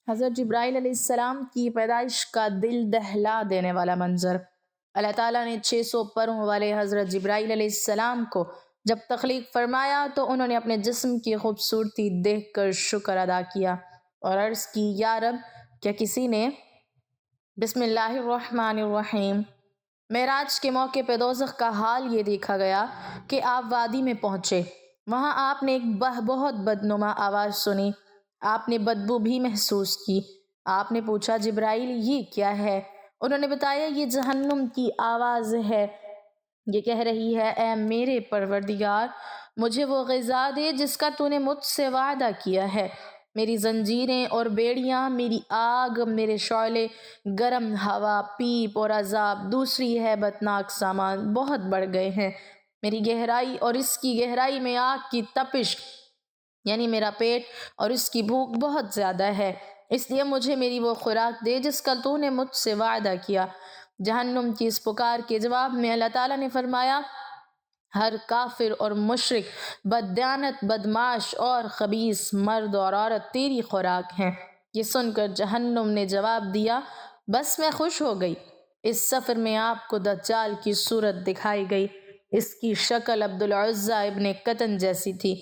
حضرت جبرائیل علیہ السلام کی پیدائش کا دل دہلا دینے والا منظر۔ اللہ تعالیٰ نے 600 پروں والے حضرت جبرائیل علیہ السلام کو جب تخلیق فرمایا تو انہوں نے اپنے جسم کی خوبصورتی دیکھ کر شکر ادا کیا اور عرض کی، یا رب، کیا کسی نے بسم اللہ الرحمن الرحیم۔ معراج کے موقع پہ دوزخ کا حال یہ دیکھا گیا کہ آپ وادی میں پہنچے، وہاں آپ نے ایک بہت بدنما آواز سنی، آپ نے بدبو بھی محسوس کی۔ آپ نے پوچھا، جبرائیل یہ کیا ہے؟ انہوں نے بتایا، یہ جہنم کی آواز ہے، یہ کہہ رہی ہے، اے میرے پروردگار، مجھے وہ غذا دے جس کا تو نے مجھ سے وعدہ کیا ہے۔ میری زنجیریں اور بیڑیاں، میری آگ، میرے شعلے، گرم ہوا، پیپ اور عذاب، دوسری ہیبت ناک سامان بہت بڑھ گئے ہیں۔ میری گہرائی اور اس کی گہرائی میں آگ کی تپش، یعنی میرا پیٹ اور اس کی بھوک بہت زیادہ ہے، اس لیے مجھے میری وہ خوراک دے جس کا تو نے مجھ سے وعدہ کیا۔ جہنم کی اس پکار کے جواب میں اللہ تعالیٰ نے فرمایا، ہر کافر اور مشرک، بددیانت، بدمعاش اور خبیث مرد اور عورت تیری خوراک ہیں۔ یہ سن کر جہنم نے جواب دیا، بس میں خوش ہو گئی۔ اس سفر میں آپ کو دجال کی صورت دکھائی گئی۔ اس کی شکل عبدالعزیٰ ابن قطن جیسی تھی۔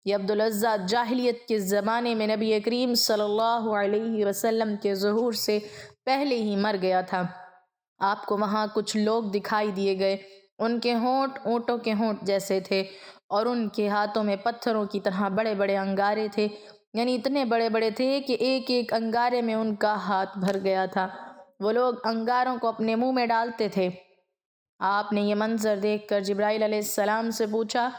یہ عبدالعزیٰ جاہلیت کے زمانے میں نبی کریم صلی اللہ علیہ وسلم کے ظہور سے پہلے ہی مر گیا تھا۔ آپ کو وہاں کچھ لوگ دکھائی دیے گئے، ان کے ہونٹ اونٹوں کے ہونٹ جیسے تھے اور ان کے ہاتھوں میں پتھروں کی طرح بڑے بڑے انگارے تھے، یعنی اتنے بڑے بڑے تھے کہ ایک ایک انگارے میں ان کا ہاتھ بھر گیا تھا۔ وہ لوگ انگاروں کو اپنے منہ میں ڈالتے تھے۔ آپ نے یہ منظر دیکھ کر جبرائیل علیہ السلام سے پوچھا،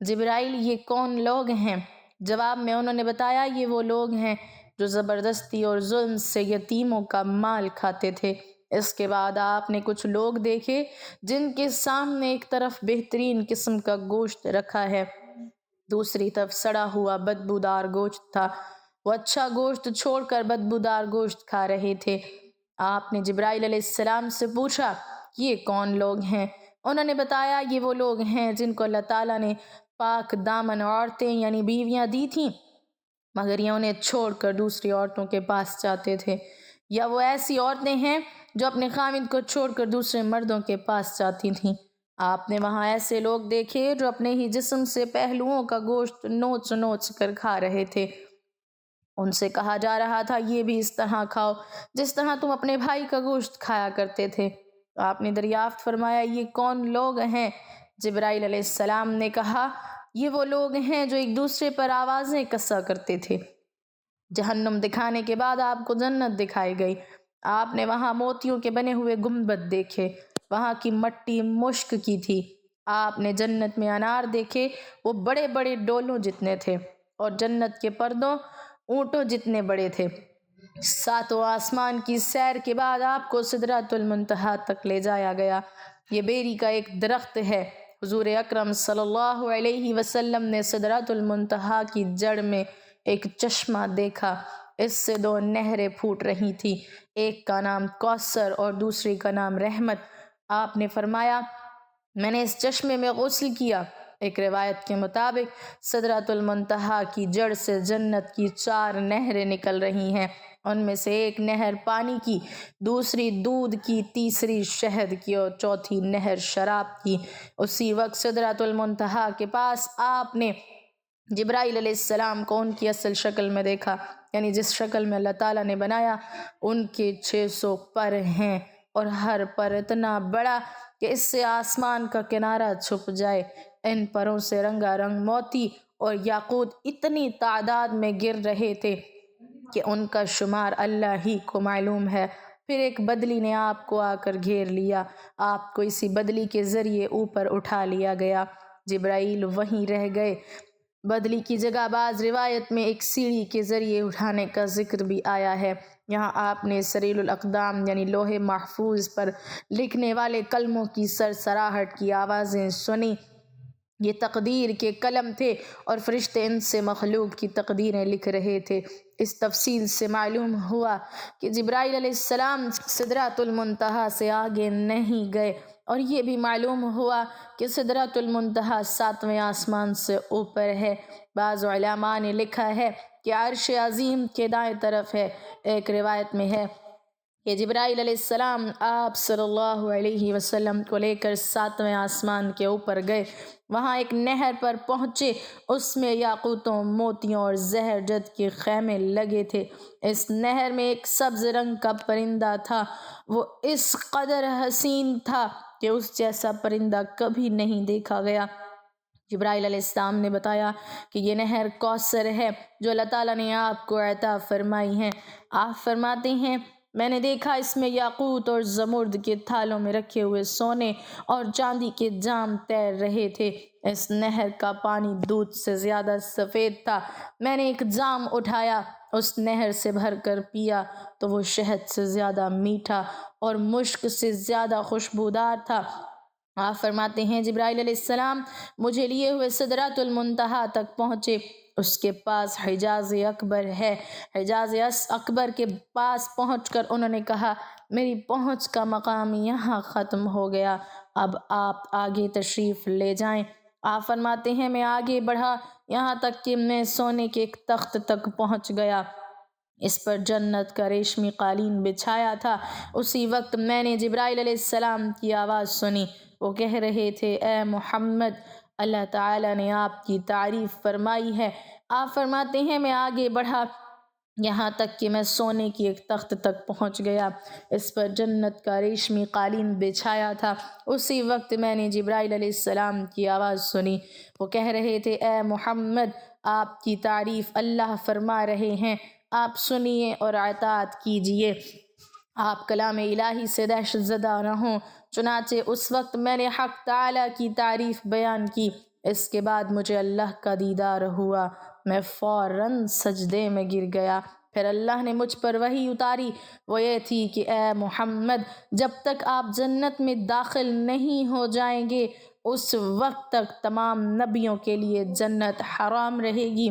جبرائیل یہ کون لوگ ہیں؟ جواب میں انہوں نے بتایا، یہ وہ لوگ ہیں جو زبردستی اور ظلم سے یتیموں کا مال کھاتے تھے۔ اس کے بعد آپ نے کچھ لوگ دیکھے جن کے سامنے ایک طرف بہترین قسم کا گوشت رکھا ہے، دوسری طرف سڑا ہوا بدبودار گوشت تھا۔ وہ اچھا گوشت چھوڑ کر بدبودار گوشت کھا رہے تھے۔ آپ نے جبرائیل علیہ السلام سے پوچھا، یہ کون لوگ ہیں؟ انہوں نے بتایا، یہ وہ لوگ ہیں جن کو اللہ تعالیٰ نے پاک دامن عورتیں یعنی بیویاں دی تھیں، مگر یہ انہیں چھوڑ کر دوسری عورتوں کے پاس جاتے تھے، یا وہ ایسی عورتیں ہیں جو اپنے خامند کو چھوڑ کر دوسرے مردوں کے پاس جاتی تھیں۔ آپ نے وہاں ایسے لوگ دیکھے جو اپنے ہی جسم سے پہلوؤں کا گوشت نوچ نوچ کر کھا رہے تھے۔ ان سے کہا جا رہا تھا، یہ بھی اس طرح کھاؤ جس طرح تم اپنے بھائی کا گوشت کھایا کرتے تھے۔ آپ نے دریافت فرمایا، یہ کون لوگ ہیں؟ جبرائیل علیہ السلام نے کہا، یہ وہ لوگ ہیں جو ایک دوسرے پر آوازیں کسا کرتے تھے۔ جہنم دکھانے کے بعد آپ کو جنت دکھائی گئی۔ آپ نے وہاں موتیوں کے بنے ہوئے گنبد دیکھے، وہاں کی مٹی مشک کی تھی۔ آپ نے جنت میں انار دیکھے، وہ بڑے بڑے ڈولوں جتنے تھے، اور جنت کے پردوں اونٹوں جتنے بڑے تھے۔ ساتوں آسمان کی سیر کے بعد آپ کو سدرۃ المنتہا تک لے جایا گیا۔ یہ بیری کا ایک درخت ہے۔ حضور اکرم صلی اللہ علیہ وسلم نے سدرۃ المنتہا کی جڑ میں ایک چشمہ دیکھا، اس سے 2 نہریں پھوٹ رہی تھیں، ایک کا نام کوثر اور دوسری کا نام رحمت۔ آپ نے فرمایا، میں نے اس چشمے میں غسل کیا۔ ایک روایت کے مطابق سدرۃ المنتہا کی جڑ سے جنت کی 4 نہریں نکل رہی ہیں، ان میں سے ایک نہر پانی کی، دوسری دودھ کی، تیسری شہد کی اور چوتھی نہر شراب کی۔ اسی وقت سدرۃ المنتہا کے پاس آپ نے جبرائیل علیہ السلام کو ان کی اصل شکل میں دیکھا، یعنی جس شکل میں اللہ تعالیٰ نے بنایا۔ ان کے 600 پر ہیں اور ہر پر اتنا بڑا کہ اس سے آسمان کا کنارہ چھپ جائے۔ ان پروں سے رنگا رنگ موتی اور یاقوت اتنی تعداد میں گر رہے تھے کہ ان کا شمار اللہ ہی کو معلوم ہے۔ پھر ایک بدلی نے آپ کو آ کر گھیر لیا، آپ کو اسی بدلی کے ذریعے اوپر اٹھا لیا گیا۔ جبرائیل وہیں رہ گئے۔ بدلی کی جگہ بعض روایت میں ایک سیڑھی کے ذریعے اٹھانے کا ذکر بھی آیا ہے۔ یہاں آپ نے سریل الاقدام یعنی لوح محفوظ پر لکھنے والے قلموں کی سرسراہٹ کی آوازیں سنی۔ یہ تقدیر کے قلم تھے اور فرشتے ان سے مخلوق کی تقدیریں لکھ رہے تھے۔ اس تفصیل سے معلوم ہوا کہ جبرائیل علیہ السلام سدرۃ المنتہا سے آگے نہیں گئے، اور یہ بھی معلوم ہوا کہ سدرۃ المنتہا 7ویں آسمان سے اوپر ہے۔ بعض علماء نے لکھا ہے کہ عرش عظیم کے دائیں طرف ہے۔ ایک روایت میں ہے کہ جبرائیل علیہ السلام آپ صلی اللہ علیہ وسلم کو لے کر 7ویں آسمان کے اوپر گئے، وہاں ایک نہر پر پہنچے، اس میں یاقوتوں، موتیوں اور زہرجد کے خیمے لگے تھے۔ اس نہر میں ایک سبز رنگ کا پرندہ تھا، وہ اس قدر حسین تھا کہ اس جیسا پرندہ کبھی نہیں دیکھا گیا۔ جبرائیل علیہ السلام نے بتایا کہ یہ نہر کوثر ہے جو اللہ تعالیٰ نے آپ کو عطا فرمائی ہے۔ آپ فرماتے ہیں میں نے دیکھا اس میں یاقوت اور زمرد کے تھالوں میں رکھے ہوئے سونے اور چاندی کے جام تیر رہے تھے۔ اس نہر کا پانی دودھ سے زیادہ سفید تھا۔ میں نے ایک جام اٹھایا، اس نہر سے بھر کر پیا تو وہ شہد سے زیادہ میٹھا اور مشک سے زیادہ خوشبودار تھا۔ آپ فرماتے ہیں جبرائیل علیہ السلام مجھے لیے ہوئے سدرۃ المنتہا تک پہنچے، اس کے پاس حجاز اکبر ہے۔ حجاز اکبر کے پاس پہنچ کر انہوں نے کہا میری پہنچ کا مقام یہاں ختم ہو گیا، اب آپ آگے تشریف لے جائیں۔ آپ فرماتے ہیں میں آگے بڑھا یہاں تک کہ میں سونے کے ایک تخت تک پہنچ گیا، اس پر جنت کا ریشمی قالین بچھایا تھا۔ اسی وقت میں نے جبرائیل علیہ السلام کی آواز سنی، وہ کہہ رہے تھے اے محمد اللہ تعالیٰ نے آپ کی تعریف فرمائی ہے۔ آپ فرماتے ہیں میں آگے بڑھا یہاں تک کہ میں سونے کی ایک تخت تک پہنچ گیا، اس پر جنت کا ریشمی قالین بچھایا تھا۔ اسی وقت میں نے جبرائیل علیہ السلام کی آواز سنی، وہ کہہ رہے تھے اے محمد آپ کی تعریف اللہ فرما رہے ہیں، آپ سنیے اور اطاعت کیجیے، آپ کلام الہی سے دہشت زدہ نہ ہوں۔ چنانچہ اس وقت میں نے حق تعالیٰ کی تعریف بیان کی، اس کے بعد مجھے اللہ کا دیدار ہوا، میں فوراً سجدے میں گر گیا۔ پھر اللہ نے مجھ پر وحی اتاری، وہ یہ تھی کہ اے محمد جب تک آپ جنت میں داخل نہیں ہو جائیں گے اس وقت تک تمام نبیوں کے لیے جنت حرام رہے گی،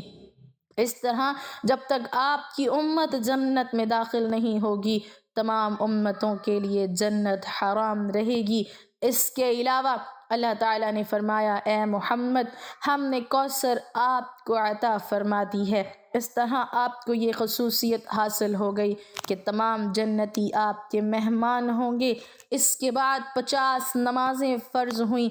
اس طرح جب تک آپ کی امت جنت میں داخل نہیں ہوگی تمام امتوں کے لیے جنت حرام رہے گی۔ اس کے علاوہ اللہ تعالیٰ نے فرمایا اے محمد ہم نے کوثر آپ کو عطا فرما دی ہے، اس طرح آپ کو یہ خصوصیت حاصل ہو گئی کہ تمام جنتی آپ کے مہمان ہوں گے۔ اس کے بعد 50 نمازیں فرض ہوئیں۔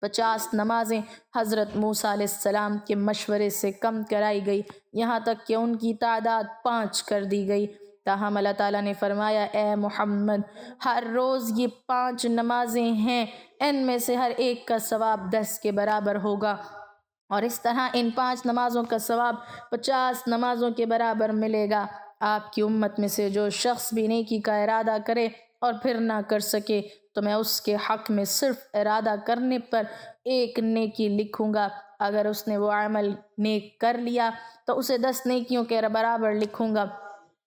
50 نمازیں حضرت موسیٰ علیہ السلام کے مشورے سے کم کرائی گئی، یہاں تک کہ ان کی تعداد 5 کر دی گئی۔ تاہم اللہ تعالیٰ نے فرمایا اے محمد ہر روز یہ 5 نمازیں ہیں، ان میں سے ہر ایک کا ثواب 10 کے برابر ہوگا، اور اس طرح ان 5 نمازوں کا ثواب 50 نمازوں کے برابر ملے گا۔ آپ کی امت میں سے جو شخص بھی نیکی کا ارادہ کرے اور پھر نہ کر سکے تو میں اس کے حق میں صرف ارادہ کرنے پر 1 نیکی لکھوں گا، اگر اس نے وہ عمل نیک کر لیا تو اسے 10 نیکیوں کے برابر لکھوں گا،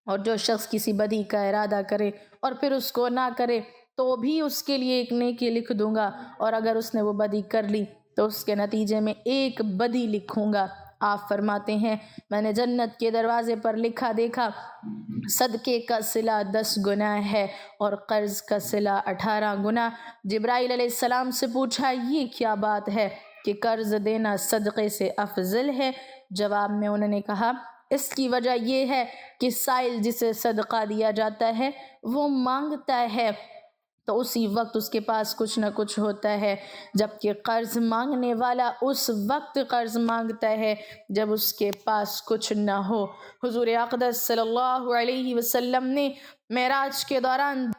اور جو شخص کسی بدی کا ارادہ کرے اور پھر اس کو نہ کرے تو بھی اس کے لیے 1 نیکی لکھ دوں گا، اور اگر اس نے وہ بدی کر لی تو اس کے نتیجے میں 1 بدی لکھوں گا۔ آپ فرماتے ہیں میں نے جنت کے دروازے پر لکھا دیکھا صدقے کا صلہ 10 گنا ہے اور قرض کا صلہ 18 گنا۔ جبرائیل علیہ السلام سے پوچھا یہ کیا بات ہے کہ قرض دینا صدقے سے افضل ہے؟ جواب میں انہوں نے کہا اس کی وجہ یہ ہے کہ سائل جسے صدقہ دیا جاتا ہے وہ مانگتا ہے تو اسی وقت اس کے پاس کچھ نہ کچھ ہوتا ہے، جبکہ قرض مانگنے والا اس وقت قرض مانگتا ہے جب اس کے پاس کچھ نہ ہو۔ حضور اقدس صلی اللہ علیہ وسلم نے معراج کے دوران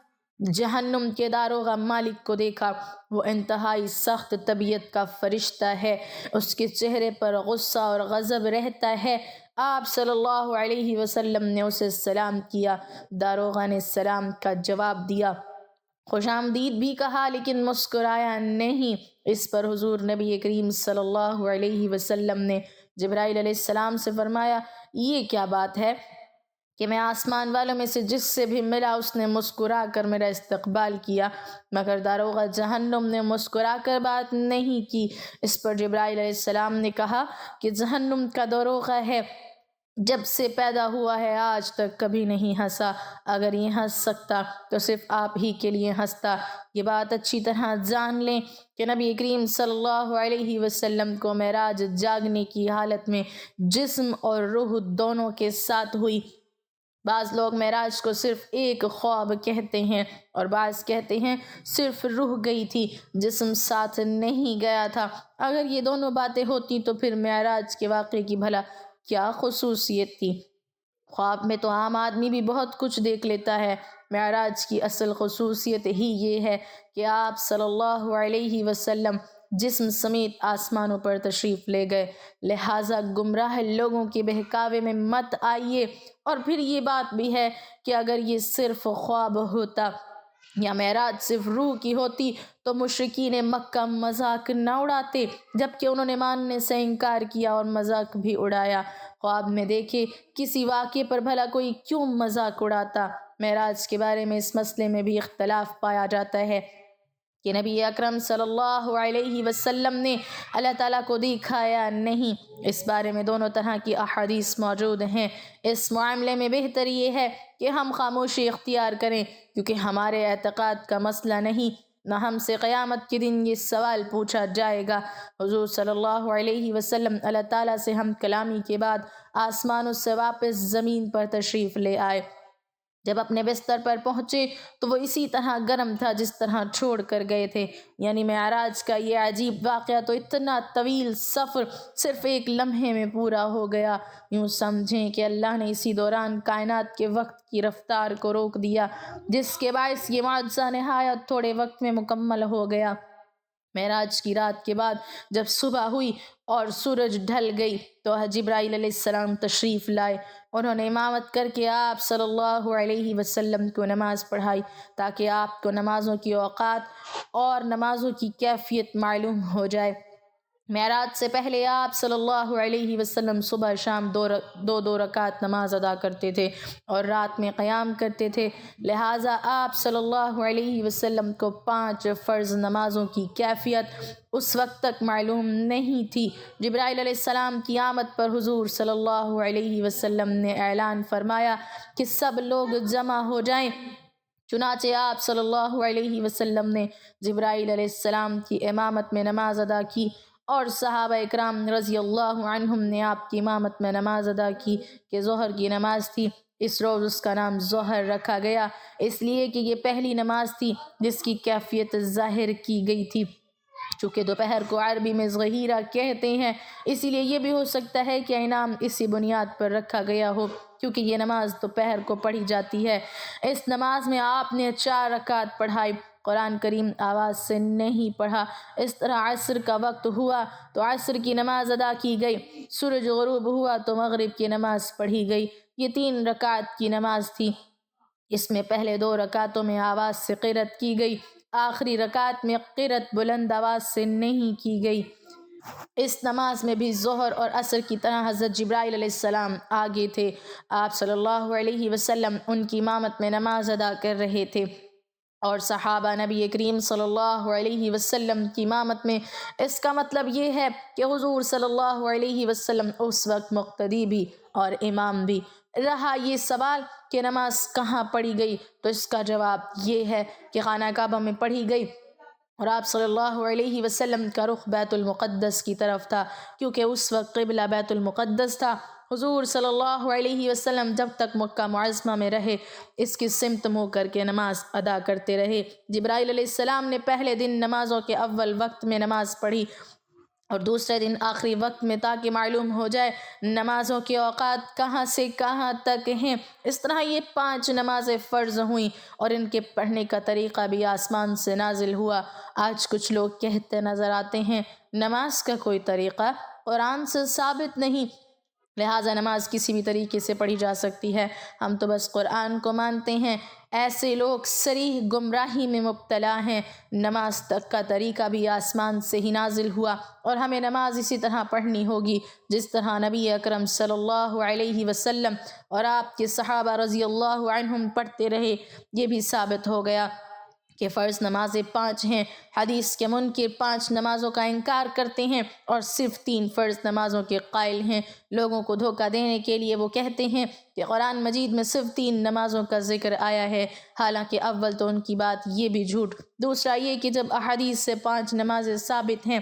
جہنم کے داروغہ مالک کو دیکھا، وہ انتہائی سخت طبیعت کا فرشتہ ہے، اس کے چہرے پر غصہ اور غضب رہتا ہے۔ آپ صلی اللہ علیہ وسلم نے اسے سلام کیا، داروغہ نے سلام کا جواب دیا، خوش آمدید بھی کہا لیکن مسکرایا نہیں۔ اس پر حضور نبی کریم صلی اللہ علیہ وسلم نے جبرائیل علیہ السلام سے فرمایا یہ کیا بات ہے کہ میں آسمان والوں میں سے جس سے بھی ملا اس نے مسکرا کر میرا استقبال کیا، مگر داروغہ جہنم نے مسکرا کر بات نہیں کی۔ اس پر جبرائیل علیہ السلام نے کہا کہ جہنم کا داروغہ ہے جب سے پیدا ہوا ہے آج تک کبھی نہیں ہنسا، اگر یہ ہنس سکتا تو صرف آپ ہی کے لیے ہنستا۔ یہ بات اچھی طرح جان لیں کہ نبی کریم صلی اللہ علیہ وسلم کو معراج جاگنے کی حالت میں جسم اور روح دونوں کے ساتھ ہوئی۔ بعض لوگ معراج کو صرف ایک خواب کہتے ہیں اور بعض کہتے ہیں صرف روح گئی تھی، جسم ساتھ نہیں گیا تھا۔ اگر یہ دونوں باتیں ہوتی تو پھر معراج کے واقعے کی بھلا کیا خصوصیت تھی؟ خواب میں تو عام آدمی بھی بہت کچھ دیکھ لیتا ہے۔ معراج کی اصل خصوصیت ہی یہ ہے کہ آپ صلی اللہ علیہ وسلم جسم سمیت آسمانوں پر تشریف لے گئے، لہٰذا گمراہ لوگوں کے بہکاوے میں مت آئیے۔ اور پھر یہ بات بھی ہے کہ اگر یہ صرف خواب ہوتا یا معراج صرف روح کی ہوتی تو مشرکین مکہ مذاق نہ اڑاتے، جبکہ انہوں نے ماننے سے انکار کیا اور مذاق بھی اڑایا۔ خواب میں دیکھے کسی واقعے پر بھلا کوئی کیوں مذاق اڑاتا؟ معراج کے بارے میں اس مسئلے میں بھی اختلاف پایا جاتا ہے کہ نبی اکرم صلی اللہ علیہ وسلم نے اللہ تعالیٰ کو دیکھا یا نہیں۔ اس بارے میں دونوں طرح کی احادیث موجود ہیں۔ اس معاملے میں بہتر یہ ہے کہ ہم خاموشی اختیار کریں، کیونکہ ہمارے اعتقاد کا مسئلہ نہیں، نہ ہم سے قیامت کے دن یہ سوال پوچھا جائے گا۔ حضور صلی اللہ علیہ وسلم اللہ تعالیٰ سے ہم کلامی کے بعد آسمانوں سے واپس زمین پر تشریف لے آئے۔ جب اپنے بستر پر پہنچے تو وہ اسی طرح گرم تھا جس طرح چھوڑ کر گئے تھے۔ یعنی معراج کا یہ عجیب واقعہ تو اتنا طویل سفر صرف ایک لمحے میں پورا ہو گیا۔ یوں سمجھیں کہ اللہ نے اسی دوران کائنات کے وقت کی رفتار کو روک دیا، جس کے باعث یہ معجزہ نہایت تھوڑے وقت میں مکمل ہو گیا۔ معراج کی رات کے بعد جب صبح ہوئی اور سورج ڈھل گئی تو جبرائیل علیہ السلام تشریف لائے۔ انہوں نے امامت کر کے آپ صلی اللہ علیہ وسلم کو نماز پڑھائی تاکہ آپ کو نمازوں کی اوقات اور نمازوں کی کیفیت معلوم ہو جائے۔ معراج سے پہلے آپ صلی اللہ علیہ وسلم صبح شام دو رکعت نماز ادا کرتے تھے اور رات میں قیام کرتے تھے، لہٰذا آپ صلی اللہ علیہ وسلم کو 5 فرض نمازوں کی کیفیت اس وقت تک معلوم نہیں تھی۔ جبرائیل علیہ السلام کی آمد پر حضور صلی اللہ علیہ وسلم نے اعلان فرمایا کہ سب لوگ جمع ہو جائیں۔ چنانچہ آپ صلی اللہ علیہ وسلم نے جبرائیل علیہ السلام کی امامت میں نماز ادا کی اور صحابہ اکرام رضی اللہ عنہم نے آپ کی امامت میں نماز ادا کی کہ ظہر کی نماز تھی۔ اس روز اس کا نام ظہر رکھا گیا، اس لیے کہ یہ پہلی نماز تھی جس کی کیفیت ظاہر کی گئی تھی۔ چونکہ دوپہر کو عربی میں ظہیرہ کہتے ہیں، اسی لیے یہ بھی ہو سکتا ہے کہ انعام اسی بنیاد پر رکھا گیا ہو، کیونکہ یہ نماز دوپہر کو پڑھی جاتی ہے۔ اس نماز میں آپ نے 4 رکعت پڑھائی، قرآن کریم آواز سے نہیں پڑھا۔ اس طرح عصر کا وقت ہوا تو عصر کی نماز ادا کی گئی، سورج غروب ہوا تو مغرب کی نماز پڑھی گئی۔ یہ 3 رکعت کی نماز تھی۔ اس میں پہلے 2 رکعتوں میں آواز سے قرأت کی گئی، آخری رکعت میں قرأت بلند آواز سے نہیں کی گئی۔ اس نماز میں بھی ظہر اور عصر کی طرح حضرت جبرائیل علیہ السلام آگے تھے۔ آپ صلی اللہ علیہ وسلم ان کی امامت میں نماز ادا کر رہے تھے اور صحابہ نبی کریم صلی اللہ علیہ وسلم کی امامت میں۔ اس کا مطلب یہ ہے کہ حضور صلی اللہ علیہ وسلم اس وقت مقتدی بھی اور امام بھی۔ رہا یہ سوال کہ نماز کہاں پڑھی گئی، تو اس کا جواب یہ ہے کہ خانہ کعبہ میں پڑھی گئی اور آپ صلی اللہ علیہ وسلم کا رخ بیت المقدس کی طرف تھا، کیونکہ اس وقت قبلہ بیت المقدس تھا۔ حضور صلی اللہ علیہ وسلم جب تک مکہ معظمہ میں رہے اس کی سمت منہ کر کے نماز ادا کرتے رہے۔ جبرائیل علیہ السلام نے پہلے دن نمازوں کے اول وقت میں نماز پڑھی اور دوسرے دن آخری وقت میں، تاکہ معلوم ہو جائے نمازوں کے اوقات کہاں سے کہاں تک ہیں۔ اس طرح یہ 5 نمازیں فرض ہوئیں اور ان کے پڑھنے کا طریقہ بھی آسمان سے نازل ہوا۔ آج کچھ لوگ کہتے نظر آتے ہیں نماز کا کوئی طریقہ قرآن سے ثابت نہیں، لہٰذا نماز کسی بھی طریقے سے پڑھی جا سکتی ہے، ہم تو بس قرآن کو مانتے ہیں۔ ایسے لوگ صریح گمراہی میں مبتلا ہیں۔ نماز تک کا طریقہ بھی آسمان سے ہی نازل ہوا اور ہمیں نماز اسی طرح پڑھنی ہوگی جس طرح نبی اکرم صلی اللہ علیہ وسلم اور آپ کے صحابہ رضی اللہ عنہم پڑھتے رہے۔ یہ بھی ثابت ہو گیا کہ فرض نمازیں 5 ہیں، حدیث کے منکر 5 نمازوں کا انکار کرتے ہیں اور صرف 3 فرض نمازوں کے قائل ہیں۔ لوگوں کو دھوکہ دینے کے لیے وہ کہتے ہیں کہ قرآن مجید میں صرف 3 نمازوں کا ذکر آیا ہے، حالانکہ اول تو ان کی بات یہ بھی جھوٹ، دوسرا یہ کہ جب احادیث سے 5 نمازیں ثابت ہیں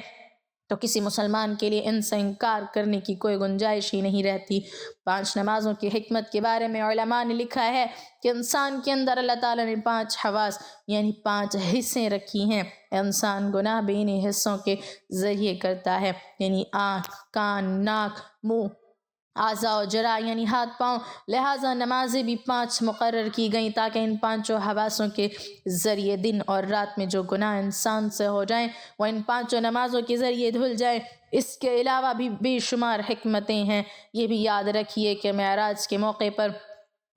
تو کسی مسلمان کے لیے ان سے انکار کرنے کی کوئی گنجائش ہی نہیں رہتی۔ 5 نمازوں کی حکمت کے بارے میں علماء نے لکھا ہے کہ انسان کے اندر اللہ تعالیٰ نے 5 حواس یعنی 5 حصیں رکھی ہیں۔ انسان گناہ بھی انہیں حصوں کے ذریعے کرتا ہے، یعنی آنکھ، کان، ناک، منہ، اعضاء و جرح یعنی ہاتھ پاؤں، لہٰذا نمازیں بھی 5 مقرر کی گئیں تاکہ ان 5 حواسوں کے ذریعے دن اور رات میں جو گناہ انسان سے ہو جائیں وہ ان 5 نمازوں کے ذریعے دھل جائیں۔ اس کے علاوہ بھی بے شمار حکمتیں ہیں۔ یہ بھی یاد رکھیے کہ معراج کے موقع پر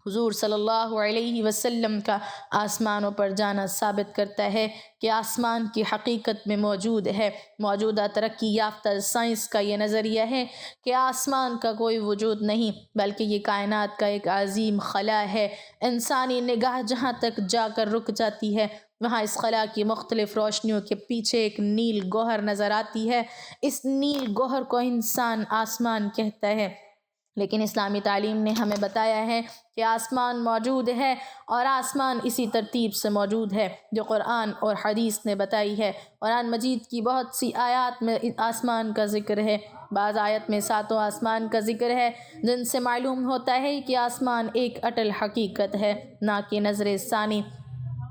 حضور صلی اللہ علیہ وسلم کا آسمانوں پر جانا ثابت کرتا ہے کہ آسمان کی حقیقت میں موجود ہے۔ موجودہ ترقی یافتہ سائنس کا یہ نظریہ ہے کہ آسمان کا کوئی وجود نہیں بلکہ یہ کائنات کا ایک عظیم خلا ہے۔ انسانی نگاہ جہاں تک جا کر رک جاتی ہے وہاں اس خلا کی مختلف روشنیوں کے پیچھے ایک نیل گوہر نظر آتی ہے۔ اس نیل گوہر کو انسان آسمان کہتا ہے، لیکن اسلامی تعلیم نے ہمیں بتایا ہے کہ آسمان موجود ہے اور آسمان اسی ترتیب سے موجود ہے جو قرآن اور حدیث نے بتائی ہے۔ قرآن مجید کی بہت سی آیات میں آسمان کا ذکر ہے، بعض آیت میں 7 آسمان کا ذکر ہے، جن سے معلوم ہوتا ہے کہ آسمان ایک اٹل حقیقت ہے نہ کہ نظر ثانی۔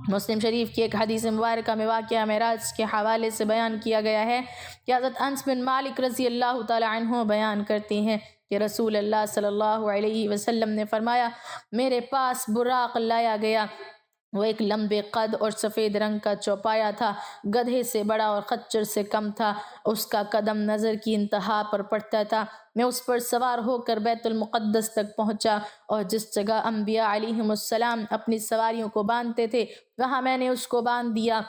مسلم شریف کی ایک حدیث مبارکہ میں واقعہ معراج کے حوالے سے بیان کیا گیا ہے کہ حضرت انس بن مالک رضی اللہ تعالی عنہ بیان کرتے ہیں کہ رسول اللہ صلی اللہ علیہ وسلم نے فرمایا، میرے پاس براق لایا گیا، وہ ایک لمبے قد اور سفید رنگ کا چوپایا تھا، گدھے سے بڑا اور خچر سے کم تھا، اس کا قدم نظر کی انتہا پر پڑتا تھا۔ میں اس پر سوار ہو کر بیت المقدس تک پہنچا اور جس جگہ انبیاء علیہم السلام اپنی سواریوں کو باندھتے تھے وہاں میں نے اس کو باندھ دیا۔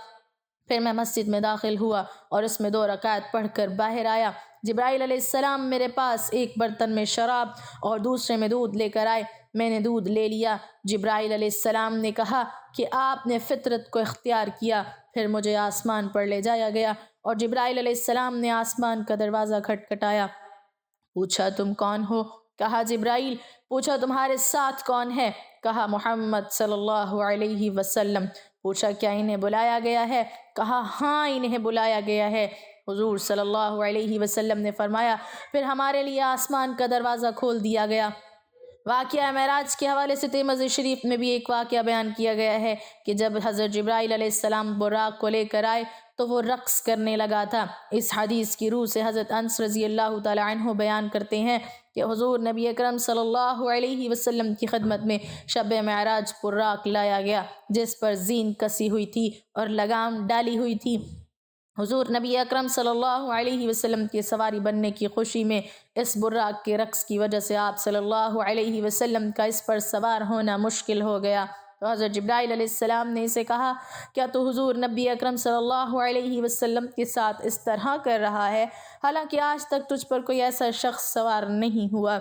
پھر میں مسجد میں داخل ہوا اور اس میں 2 رکعت پڑھ کر باہر آیا۔ جبرائیل علیہ السلام میرے پاس ایک برتن میں شراب اور دوسرے میں دودھ لے کر آئے، میں نے دودھ لے لیا۔ جبرائیل علیہ السلام نے کہا کہ آپ نے فطرت کو اختیار کیا۔ پھر مجھے آسمان پر لے جایا گیا اور جبرائیل علیہ السلام نے آسمان کا دروازہ کھٹکھٹایا۔ پوچھا تم کون ہو؟ کہا جبرائیل۔ پوچھا تمہارے ساتھ کون ہے؟ کہا محمد صلی اللہ علیہ وسلم۔ پوچھا کیا انہیں بلایا گیا ہے؟ کہا ہاں انہیں بلایا گیا ہے۔ حضور صلی اللہ علیہ وسلم نے فرمایا پھر ہمارے لیے آسمان کا دروازہ کھول دیا گیا۔ واقعہ معراج کے حوالے سے ترمذی شریف میں بھی ایک واقعہ بیان کیا گیا ہے کہ جب حضرت جبرائیل علیہ السلام براق کو لے کر آئے تو وہ رقص کرنے لگا تھا۔ اس حدیث کی روح سے حضرت انس رضی اللہ تعالی عنہ بیان کرتے ہیں کہ حضور نبی اکرم صلی اللہ علیہ وسلم کی خدمت میں شب معراج براق لایا گیا جس پر زین کسی ہوئی تھی اور لگام ڈالی ہوئی تھی۔ حضور نبی اکرم صلی اللہ علیہ وسلم کے سواری بننے کی خوشی میں اس براق کے رقص کی وجہ سے آپ صلی اللہ علیہ وسلم کا اس پر سوار ہونا مشکل ہو گیا۔ تو حضرت جبرائیل علیہ السلام نے اسے کہا کیا تو حضور نبی اکرم صلی اللہ علیہ وسلم کے ساتھ اس طرح کر رہا ہے، حالانکہ آج تک تجھ پر کوئی ایسا شخص سوار نہیں ہوا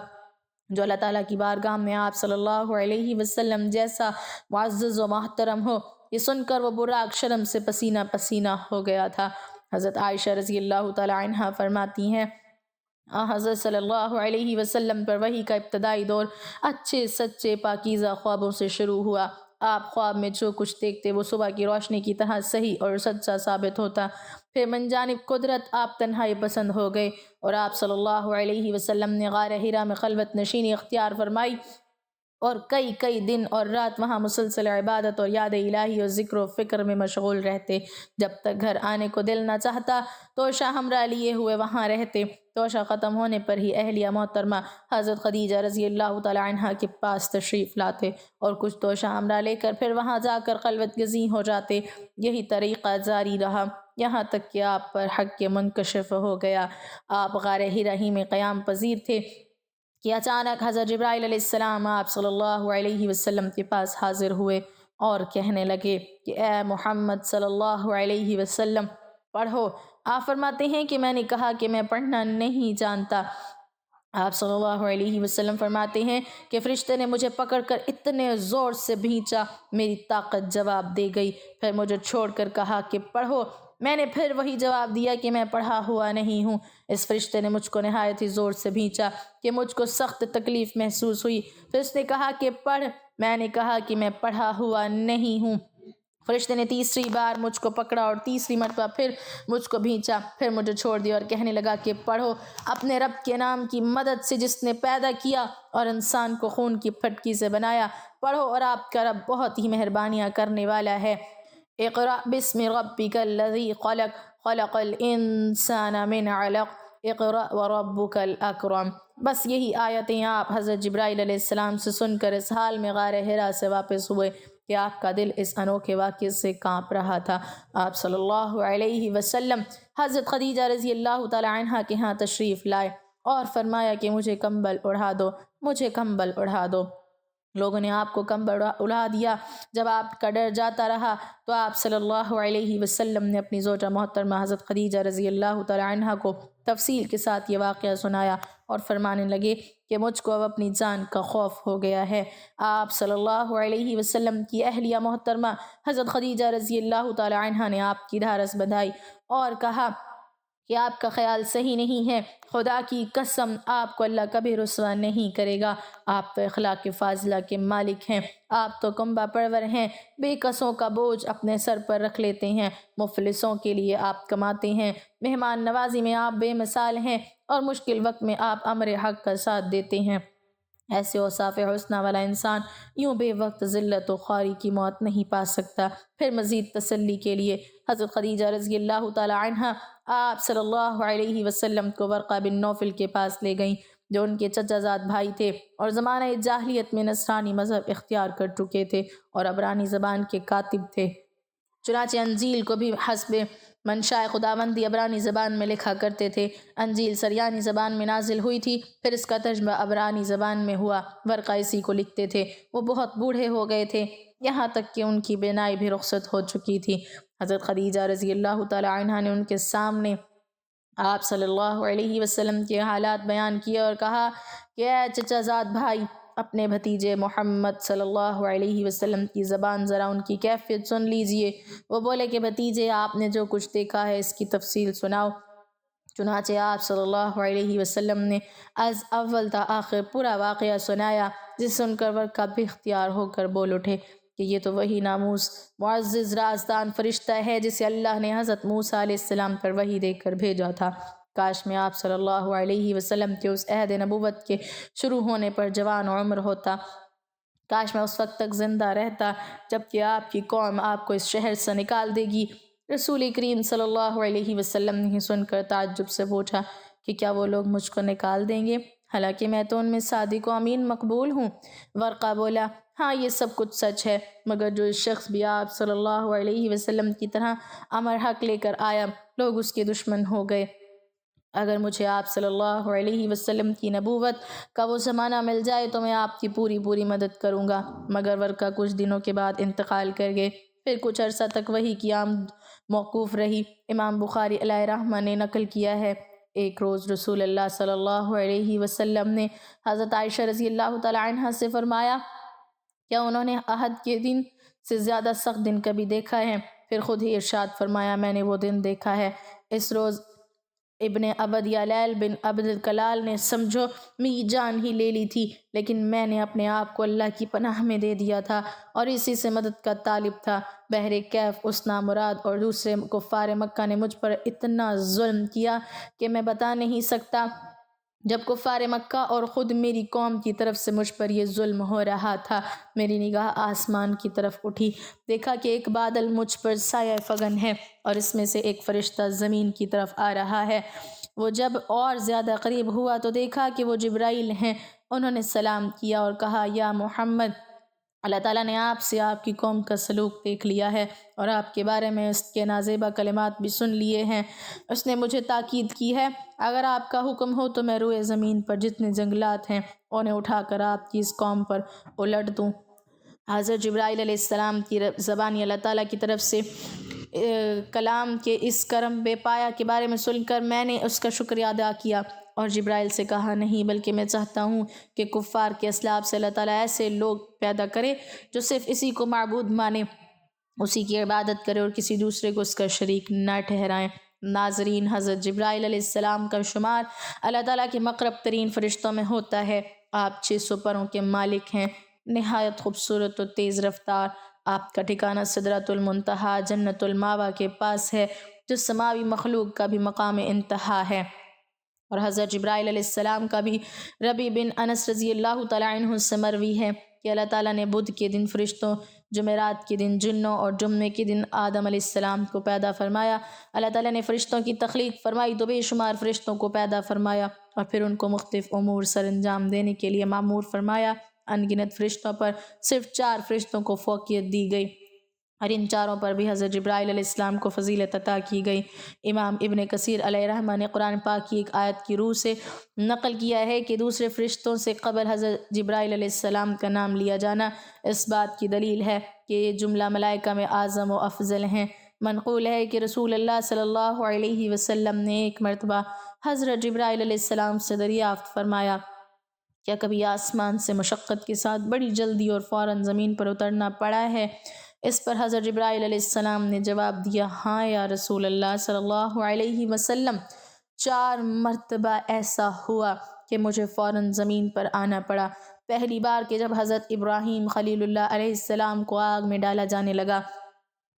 جو اللہ تعالیٰ کی بارگاہ میں آپ صلی اللہ علیہ وسلم جیسا معزز و محترم ہو۔ یہ سن کر وہ براق شرم سے پسینہ پسینہ ہو گیا تھا۔ حضرت عائشہ رضی اللہ تعالی عنہا فرماتی ہیں حضرت صلی اللہ علیہ وسلم پر وحی کا ابتدائی دور اچھے سچے پاکیزہ خوابوں سے شروع ہوا۔ آپ خواب میں جو کچھ دیکھتے وہ صبح کی روشنی کی طرح صحیح اور سچا ثابت ہوتا۔ پھر من جانب قدرت آپ تنہائی پسند ہو گئے اور آپ صلی اللہ علیہ وسلم نے غار حرا میں خلوت نشینی اختیار فرمائی اور کئی دن اور رات وہاں مسلسل عبادت اور یاد الہی اور ذکر و فکر میں مشغول رہتے۔ جب تک گھر آنے کو دل نہ چاہتا توشہ ہمراہ لیے ہوئے وہاں رہتے۔ توشہ ختم ہونے پر ہی اہلیہ محترمہ حضرت خدیجہ رضی اللہ تعالی عنہا کے پاس تشریف لاتے اور کچھ توشہ ہمراہ لے کر پھر وہاں جا کر خلوت گزین ہو جاتے۔ یہی طریقہ جاری رہا یہاں تک کہ آپ پر حق منکشف ہو گیا۔ آپ غار حرا ہی میں قیام پذیر تھے کہ اچانک حضرت جبرائیل علیہ السلام آپ صلی اللہ علیہ وسلم کے پاس حاضر ہوئے اور کہنے لگے کہ اے محمد صلی اللہ علیہ وسلم پڑھو۔ آپ فرماتے ہیں کہ میں نے کہا کہ میں پڑھنا نہیں جانتا۔ آپ صلی اللہ علیہ وسلم فرماتے ہیں کہ فرشتے نے مجھے پکڑ کر اتنے زور سے بھینچا میری طاقت جواب دے گئی، پھر مجھے چھوڑ کر کہا کہ پڑھو۔ میں نے پھر وہی جواب دیا کہ میں پڑھا ہوا نہیں ہوں۔ اس فرشتے نے مجھ کو نہایت ہی زور سے بھینچا کہ مجھ کو سخت تکلیف محسوس ہوئی، پھر اس نے کہا کہ پڑھ۔ میں نے کہا کہ میں پڑھا ہوا نہیں ہوں۔ فرشتے نے تیسری بار مجھ کو پکڑا اور تیسری مرتبہ پھر مجھ کو بھینچا، پھر مجھے چھوڑ دیا اور کہنے لگا کہ پڑھو اپنے رب کے نام کی مدد سے جس نے پیدا کیا اور انسان کو خون کی پھٹکی سے بنایا، پڑھو اور آپ کا رب بہت ہی مہربانیاں کرنے والا ہے۔ اقرأ بسم ربک الذی خلق خلق الانسان من علق اقرأ وربک الاکرم۔ بس یہی آیتیں آپ حضرت جبرائیل علیہ السلام سے سن کر اس حال میں غار حرا سے واپس ہوئے کہ آپ کا دل اس انوکھے واقعے سے کانپ رہا تھا۔ آپ صلی اللہ علیہ وسلم حضرت خدیجہ رضی اللہ تعالی عنہ کے ہاں تشریف لائے اور فرمایا کہ مجھے کمبل اڑھا دو، مجھے کمبل اڑھا دو۔ لوگوں نے آپ کو کمبل اڑا دیا۔ جب آپ کا ڈر جاتا رہا تو آپ صلی اللہ علیہ وسلم نے اپنی زوجہ محترمہ حضرت خدیجہ رضی اللہ تعالی عنہ کو تفصیل کے ساتھ یہ واقعہ سنایا اور فرمانے لگے کہ مجھ کو اب اپنی جان کا خوف ہو گیا ہے۔ آپ صلی اللہ علیہ وسلم کی اہلیہ محترمہ حضرت خدیجہ رضی اللہ تعالی عنہ نے آپ کی ڈھارس بندھائی اور کہا کہ آپ کا خیال صحیح نہیں ہے، خدا کی قسم آپ کو اللہ کبھی رسوا نہیں کرے گا۔ آپ تو اخلاق فاضلہ کے مالک ہیں، آپ تو کنبہ پرور ہیں، بے کسوں کا بوجھ اپنے سر پر رکھ لیتے ہیں، مفلسوں کے لیے آپ کماتے ہیں، مہمان نوازی میں آپ بے مثال ہیں اور مشکل وقت میں آپ امر حق کا ساتھ دیتے ہیں۔ ایسے اوصاف حسنہ والا انسان یوں بے وقت ذلت و خواری کی موت نہیں پا سکتا۔ پھر مزید تسلی کے لیے حضرت خدیجہ رضی اللہ تعالی عنہ آپ صلی اللہ علیہ وسلم کو ورقہ بن نوفل کے پاس لے گئیں جو ان کے چچا زاد بھائی تھے اور زمانہ جاہلیت میں نصرانی مذہب اختیار کر چکے تھے اور عبرانی زبان کے کاتب تھے۔ چنانچہ انجیل کو بھی حسب منشاء خداوندی عبرانی زبان میں لکھا کرتے تھے۔ انجیل سریانی زبان میں نازل ہوئی تھی، پھر اس کا ترجمہ عبرانی زبان میں ہوا۔ ورقہ اسی کو لکھتے تھے۔ وہ بہت بوڑھے ہو گئے تھے، یہاں تک کہ ان کی بینائی بھی رخصت ہو چکی تھی۔ حضرت خدیجہ رضی اللہ تعالی عنہ نے ان کے سامنے آپ صلی اللہ علیہ وسلم کے حالات بیان کیے اور کہا کہ اے چچا زاد بھائی، اپنے بھتیجے محمد صلی اللہ علیہ وسلم کی زبان ذرا ان کی کیفیت سن لیجئے۔ وہ بولے کہ بھتیجے، آپ نے جو کچھ دیکھا ہے اس کی تفصیل سناؤ۔ چنانچہ آپ صلی اللہ علیہ وسلم نے از اول تا آخر پورا واقعہ سنایا، جس سن کر ورقہ بے اختیار ہو کر بول اٹھے کہ یہ تو وہی ناموس معزز رازدان فرشتہ ہے جسے اللہ نے حضرت موسیٰ علیہ السلام پر وحی دے کر بھیجا تھا۔ کاش میں آپ صلی اللہ علیہ وسلم کے اس عہد نبوت کے شروع ہونے پر جوان عمر ہوتا، کاش میں اس وقت تک زندہ رہتا جبکہ آپ کی قوم آپ کو اس شہر سے نکال دے گی۔ رسول کریم صلی اللہ علیہ وسلم نے سن کر تعجب سے پوچھا کہ کیا وہ لوگ مجھ کو نکال دیں گے، حالانکہ میں تو ان میں صادق و امین مقبول ہوں؟ ورقہ بولا، ہاں یہ سب کچھ سچ ہے، مگر جو شخص بھی آپ صلی اللہ علیہ وسلم کی طرح امر حق لے کر آیا، لوگ اس کے دشمن ہو گئے۔ اگر مجھے آپ صلی اللہ علیہ وسلم کی نبوت کا وہ زمانہ مل جائے تو میں آپ کی پوری مدد کروں گا۔ مگر ورقہ کچھ دنوں کے بعد انتقال کر گئے۔ پھر کچھ عرصہ تک وحی کی آمد موقوف رہی۔ امام بخاری علیہ رحمہ نے نقل کیا ہے، ایک روز رسول اللہ صلی اللہ علیہ وسلم نے حضرت عائشہ رضی اللہ تعالی عنہ سے فرمایا، کیا انہوں نے احد کے دن سے زیادہ سخت دن کبھی دیکھا ہے؟ پھر خود ہی ارشاد فرمایا، میں نے وہ دن دیکھا ہے۔ اس روز ابن عبد یا لیل بن عبد الکلال نے سمجھو میری جان ہی لے لی تھی، لیکن میں نے اپنے آپ کو اللہ کی پناہ میں دے دیا تھا اور اسی سے مدد کا طالب تھا۔ بحر کیف، اس نامراد اور دوسرے کفار مکہ نے مجھ پر اتنا ظلم کیا کہ میں بتا نہیں سکتا۔ جب کفار مکہ اور خود میری قوم کی طرف سے مجھ پر یہ ظلم ہو رہا تھا، میری نگاہ آسمان کی طرف اٹھی، دیکھا کہ ایک بادل مجھ پر سایہ فگن ہے اور اس میں سے ایک فرشتہ زمین کی طرف آ رہا ہے۔ وہ جب اور زیادہ قریب ہوا تو دیکھا کہ وہ جبرائیل ہیں۔ انہوں نے سلام کیا اور کہا، یا محمد، اللہ تعالیٰ نے آپ سے آپ کی قوم کا سلوک دیکھ لیا ہے اور آپ کے بارے میں اس کے نازیبا کلمات بھی سن لیے ہیں۔ اس نے مجھے تاکید کی ہے، اگر آپ کا حکم ہو تو میں روئے زمین پر جتنے جنگلات ہیں انہیں اٹھا کر آپ کی اس قوم پر الٹ دوں۔ حضرت جبرائیل علیہ السلام کی زبانی اللہ تعالیٰ کی طرف سے کلام کے اس کرم بے پایا کے بارے میں سن کر میں نے اس کا شکریہ ادا کیا اور جبرائیل سے کہا نہیں، بلکہ میں چاہتا ہوں کہ کفار کے اسلاف سے اللہ تعالیٰ ایسے لوگ پیدا کرے جو صرف اسی کو معبود مانے، اسی کی عبادت کرے اور کسی دوسرے کو اس کا شریک نہ ٹھہرائیں۔ ناظرین، حضرت جبرائیل علیہ السلام کا شمار اللہ تعالیٰ کے مقرب ترین فرشتوں میں ہوتا ہے۔ آپ 600 پروں کے مالک ہیں، نہایت خوبصورت و تیز رفتار۔ آپ کا ٹھکانہ سدرۃ المنتہا جنت الماوا کے پاس ہے، جو سماوی مخلوق کا بھی مقام انتہا ہے۔ اور حضرت جبرائیل علیہ السلام کا بھی ربی بن انس رضی اللہ تعالیٰ عنہ سے مروی ہے کہ اللہ تعالیٰ نے بدھ کے دن فرشتوں، جمعرات کے دن جنوں اور جمعے کے دن آدم علیہ السلام کو پیدا فرمایا۔ اللہ تعالیٰ نے فرشتوں کی تخلیق فرمائی تو بے شمار فرشتوں کو پیدا فرمایا اور پھر ان کو مختلف امور سر انجام دینے کے لیے مامور فرمایا۔ ان گنت فرشتوں پر صرف 4 فرشتوں کو فوقیت دی گئی اور ان چاروں پر بھی حضرت جبرائیل علیہ السلام کو فضیلت عطا کی گئی۔ امام ابن کثیر علیہ رحمہ نے قرآن پاک کی ایک آیت کی روح سے نقل کیا ہے کہ دوسرے فرشتوں سے قبل حضرت جبرائیل علیہ السلام کا نام لیا جانا اس بات کی دلیل ہے کہ یہ جملہ ملائکہ میں اعظم و افضل ہیں۔ منقول ہے کہ رسول اللہ صلی اللہ علیہ وسلم نے ایک مرتبہ حضرت جبرائیل علیہ السلام سے دریافت فرمایا، کیا کبھی آسمان سے مشقت کے ساتھ بڑی جلدی اور فوراً زمین پر اترنا پڑا ہے؟ اس پر حضرت جبرائیل علیہ السلام نے جواب دیا، ہاں یا رسول اللہ صلی اللہ علیہ وسلم، 4 مرتبہ ایسا ہوا کہ مجھے فوراً زمین پر آنا پڑا۔ پہلی بار کہ جب حضرت ابراہیم خلیل اللہ علیہ السلام کو آگ میں ڈالا جانے لگا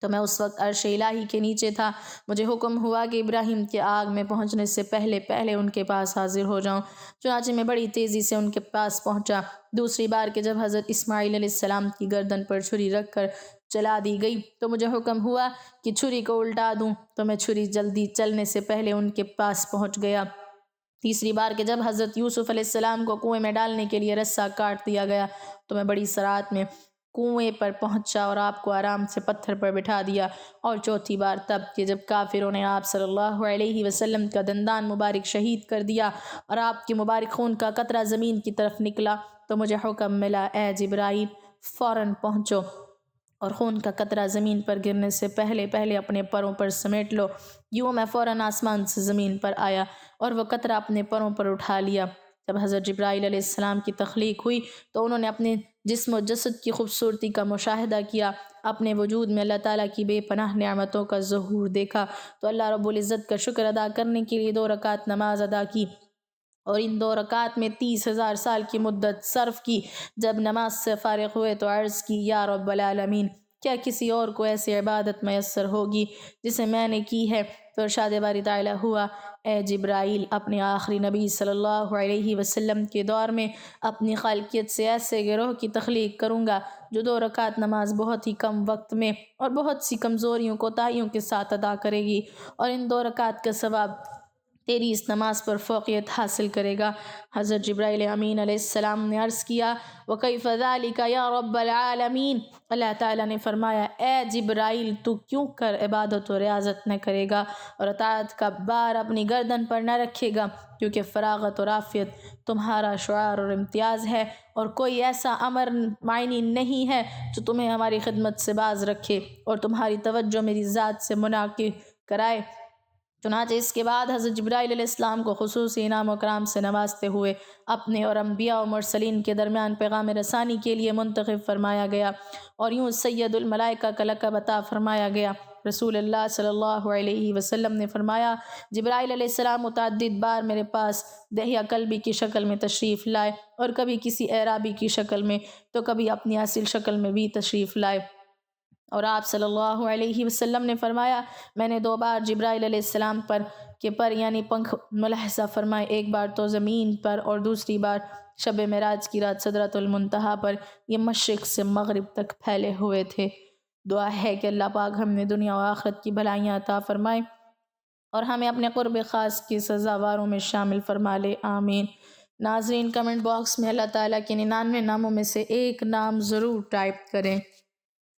تو میں اس وقت عرش الہی کے نیچے تھا۔ مجھے حکم ہوا کہ ابراہیم کے آگ میں پہنچنے سے پہلے ان کے پاس حاضر ہو جاؤں، چنانچہ میں بڑی تیزی سے ان کے پاس پہنچا۔ دوسری بار کہ جب حضرت اسماعیل علیہ السلام کی گردن پر چھری رکھ کر چلا دی گئی تو مجھے حکم ہوا کہ چھری کو الٹا دوں، تو میں چھری جلدی چلنے سے پہلے ان کے پاس پہنچ گیا۔ تیسری بار کہ جب حضرت یوسف علیہ السلام کو کنویں میں ڈالنے کے لیے رسہ کاٹ دیا گیا تو میں بڑی سرعت میں کنویں پر پہنچا اور آپ کو آرام سے پتھر پر بٹھا دیا۔ اور چوتھی بار تب کہ جب کافروں نے آپ صلی اللہ علیہ وسلم کا دندان مبارک شہید کر دیا اور آپ کے مبارک خون کا قطرہ زمین کی طرف نکلا تو مجھے حکم ملا، اے جبرائیل، فوراً پہنچو اور خون کا قطرہ زمین پر گرنے سے پہلے اپنے پروں پر سمیٹ لو۔ یوں میں فوراً آسمان سے زمین پر آیا اور وہ قطرہ اپنے پروں پر اٹھا لیا۔ جب حضرت جبرائیل علیہ السلام کی تخلیق ہوئی تو انہوں نے اپنے جسم و جسد کی خوبصورتی کا مشاہدہ کیا، اپنے وجود میں اللہ تعالیٰ کی بے پناہ نعمتوں کا ظہور دیکھا تو اللہ رب العزت کا شکر ادا کرنے کے لیے 2 رکعت نماز ادا کی اور ان 2 رکعت میں 30,000 سال کی مدت صرف کی۔ جب نماز سے فارغ ہوئے تو عرض کی، یا رب العالمین، کیا کسی اور کو ایسی عبادت میسر ہوگی جسے میں نے کی ہے؟ تو ارشاد باری تعالیٰ ہوا، اے جبرائیل، اپنے آخری نبی صلی اللہ علیہ وسلم کے دور میں اپنی خالقیت سے ایسے گروہ کی تخلیق کروں گا جو 2 رکعت نماز بہت ہی کم وقت میں اور بہت سی کمزوریوں کوتاہیوں کے ساتھ ادا کرے گی، اور ان 2 رکعت کا ثواب تیری اس نماز پر فوقیت حاصل کرے گا۔ حضرت جبرائیل امین علیہ السلام نے عرض کیا، وَكَيْفَ ذَلِكَ يَا رَبَّ الْعَالَمِينَ؟ اللہ تعالیٰ نے فرمایا، اے جبرائیل، تو کیوں کر عبادت و ریاضت نہ کرے گا اور اطاعت کا بار اپنی گردن پر نہ رکھے گا، کیونکہ فراغت اور عافیت تمہارا شعار اور امتیاز ہے، اور کوئی ایسا امر معنی نہیں ہے جو تمہیں ہماری خدمت سے باز رکھے اور تمہاری توجہ میری ذات سے منعقد کرائے۔ چنانچہ اس کے بعد حضرت جبرائیل علیہ السلام کو خصوصی انعام و کرام سے نوازتے ہوئے اپنے اور انبیاء و مرسلین کے درمیان پیغام رسانی کے لیے منتخب فرمایا گیا اور یوں سید الملائکہ کا لقب عطا فرمایا گیا۔ رسول اللہ صلی اللہ علیہ وسلم نے فرمایا، جبرائیل علیہ السلام متعدد بار میرے پاس دحیہ کلبی کی شکل میں تشریف لائے، اور کبھی کسی اعرابی کی شکل میں تو کبھی اپنی اصل شکل میں بھی تشریف لائے۔ اور آپ صلی اللہ علیہ وسلم نے فرمایا، میں نے 2 بار جبرائیل علیہ السلام کے پر یعنی پنکھ ملاحظہ فرمائے، ایک بار تو زمین پر اور دوسری بار شب معراج کی رات سدرۃ المنتہا پر۔ یہ مشرق سے مغرب تک پھیلے ہوئے تھے۔ دعا ہے کہ اللہ پاک ہم نے دنیا و آخرت کی بھلائیاں عطا فرمائے اور ہمیں اپنے قرب خاص کی سزاواروں میں شامل فرما لے، آمین۔ ناظرین، کمنٹ باکس میں اللہ تعالیٰ کے 99 ناموں میں سے ایک نام ضرور ٹائپ کریں۔